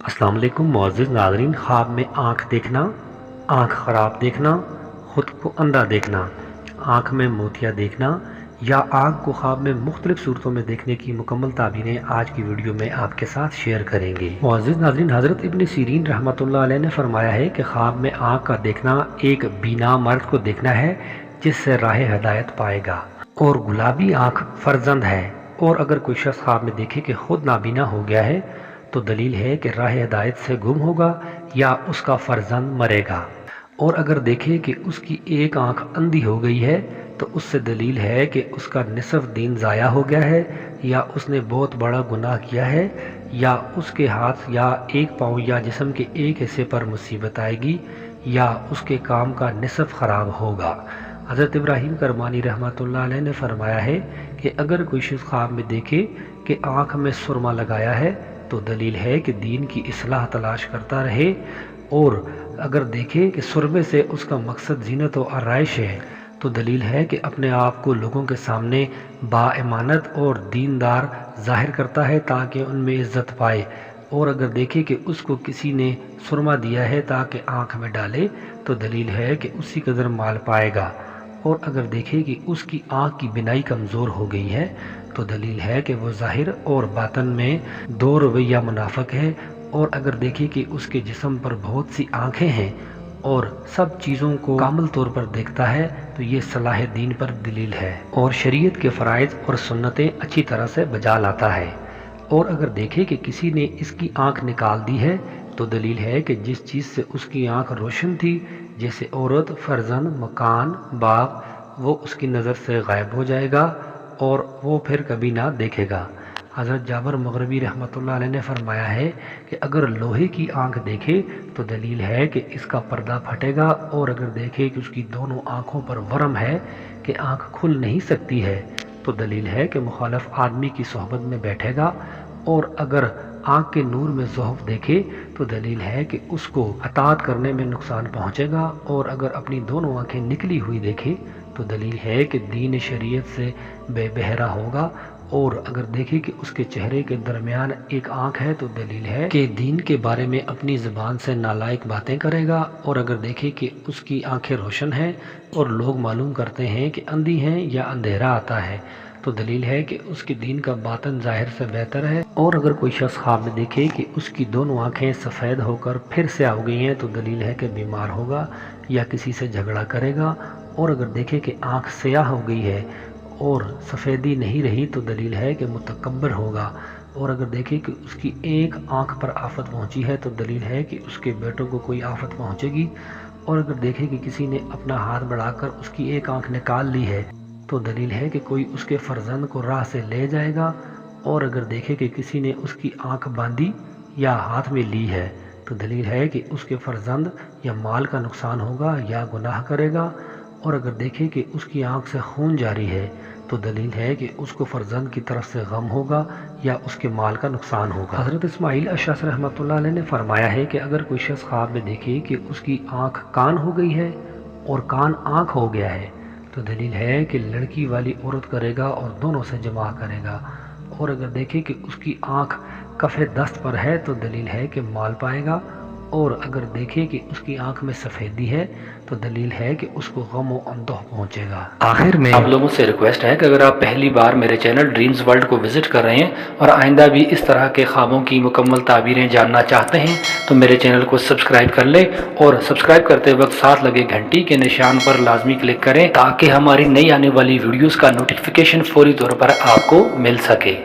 अस्सलाम वालेकुम मुअज़्ज़िज़ नाज़रीन। ख्वाब में आँख देखना, आँख ख़राब देखना, ख़ुद को अंधा देखना, आँख में मोतिया देखना या आँख को ख्वाब में मुख्तलिफ़ सूरतों में देखने की मुकम्मल ताबीरें आज की वीडियो में आपके साथ शेयर करेंगे। मुअज़्ज़िज़ नाज़रीन, हज़रत इब्न सीरीन रहमतुल्लाह अलैह ने फरमाया है कि ख्वाब में आँख का देखना एक बीना मर्द को देखना है जिससे राह हिदायत पाएगा और गुलाबी आँख फर्जंद है। और अगर कोई शख्स ख्वाब में देखे कि खुद नाबीना हो गया है तो दलील है कि राह हिदायत से गुम होगा या उसका फर्जंद मरेगा। और अगर देखे कि उसकी एक आंख अंधी हो गई है तो उससे दलील है कि उसका निसफ दीन ज़ाया हो गया है या उसने बहुत बड़ा गुनाह किया है या उसके हाथ या एक पाँव या जिस्म के एक हिस्से पर मुसीबत आएगी या उसके काम का निसफ ख़राब होगा। हज़रत इब्राहीम करमानी रहमतुल्लाह अलैह ने फरमाया है कि अगर कोई शख्स ख्वाब में देखे कि आँख में सुरमा लगाया है तो दलील है कि दीन की इस्लाह तलाश करता रहे। और अगर देखे कि सुरमे से उसका मकसद जीनत और आराइश है तो दलील है कि अपने आप को लोगों के सामने बाइमानत और दीनदार ज़ाहिर करता है ताकि उनमें इज़्ज़त पाए। और अगर देखे कि उसको किसी ने सुरमा दिया है ताकि आँख में डाले तो दलील है कि उसी कदर माल पाएगा। और अगर देखे कि उसकी आँख की बिनाई कमज़ोर हो गई है तो दलील है कि वो ज़ाहिर और बातन में दो रवैया मुनाफिक है। और अगर देखे कि उसके जिस्म पर बहुत सी आँखें हैं और सब चीज़ों को कामिल तौर पर देखता है तो ये सलाह दीन पर दलील है और शरीयत के फ़राइज़ और सुन्नतें अच्छी तरह से बजा लाता है। और अगर देखे कि किसी ने इसकी आँख निकाल दी है तो दलील है कि जिस चीज़ से उसकी आँख रोशन थी जैसे औरत, फर्जंद, मकान, बाग, वो उसकी नज़र से गायब हो जाएगा और वो फिर कभी ना देखेगा। हज़रत जाबर मग़रिबी रहमतुल्लाह अलैह ने फरमाया है कि अगर लोहे की आंख देखे तो दलील है कि इसका पर्दा फटेगा। और अगर देखे कि उसकी दोनों आँखों पर वरम है कि आँख खुल नहीं सकती है तो दलील है कि मुखालफ आदमी की सोहबत में बैठेगा। और अगर आँख के नूर में ज़ोहफ देखे तो दलील है कि उसको अतात करने में नुकसान पहुँचेगा। और अगर अपनी दोनों आँखें निकली हुई देखे तो दलील है कि दीन शरीयत से बेबहरा होगा। और अगर देखे कि उसके चेहरे के दरमियान एक आँख है तो दलील है कि दीन के बारे में अपनी ज़बान से नालायक बातें करेगा। और अगर देखे कि उसकी आँखें रोशन हैं और लोग मालूम करते हैं कि अंधी हैं या अंधेरा आता है तो दलील है कि उसके दीन का बातन ज़ाहिर से बेहतर है। और अगर कोई शख्स ख्वाब में देखे कि उसकी दोनों आँखें सफ़ेद होकर फिर से हो गई हैं तो दलील है कि बीमार होगा या किसी से झगड़ा करेगा। और अगर देखे कि आँख स्याह हो गई है और सफ़ेदी नहीं रही तो दलील है कि मुतकब्बर होगा। और अगर देखे कि उसकी एक आँख पर आफत पहुँची है तो दलील है कि उसके बेटों को कोई आफत पहुँचेगी। और अगर देखे कि किसी ने अपना हाथ बढ़ाकर उसकी एक आँख निकाल ली है तो दलील है कि कोई उसके फर्जंद को राह से ले जाएगा। और अगर देखे कि किसी ने उसकी आँख बांधी या हाथ में ली है तो दलील है कि उसके फर्जंद या माल का नुकसान होगा या गुनाह करेगा। और अगर देखे कि उसकी आँख से खून जारी है तो दलील है कि उसको फर्जंद की तरफ से गम होगा या उसके माल का नुकसान होगा। हज़रत इस्माइल अशअस रहमतुल्लाह अलैह ने फरमाया है कि अगर कोई शख्स ख्वाब में देखे कि उसकी आँख कान हो गई है और कान आँख हो गया है तो दलील है कि लड़की वाली औरत करेगा और दोनों से जमा करेगा। और अगर देखे कि उसकी आँख कफ़े दस्त पर है तो दलील है कि माल पाएगा। और अगर देखे कि उसकी आंख में सफ़ेदी है तो दलील है कि उसको गम व अंदोह पहुँचेगा। आखिर में आप लोगों से रिक्वेस्ट है कि अगर आप पहली बार मेरे चैनल ड्रीम्स वर्ल्ड को विज़िट कर रहे हैं और आइंदा भी इस तरह के ख्वाबों की मुकम्मल ताबीरें जानना चाहते हैं तो मेरे चैनल को सब्सक्राइब कर लें और सब्सक्राइब करते वक्त साथ लगे घंटी के निशान पर लाजमी क्लिक करें ताकि हमारी नई आने वाली वीडियोज़ का नोटिफिकेशन फौरी तौर पर आपको मिल सके।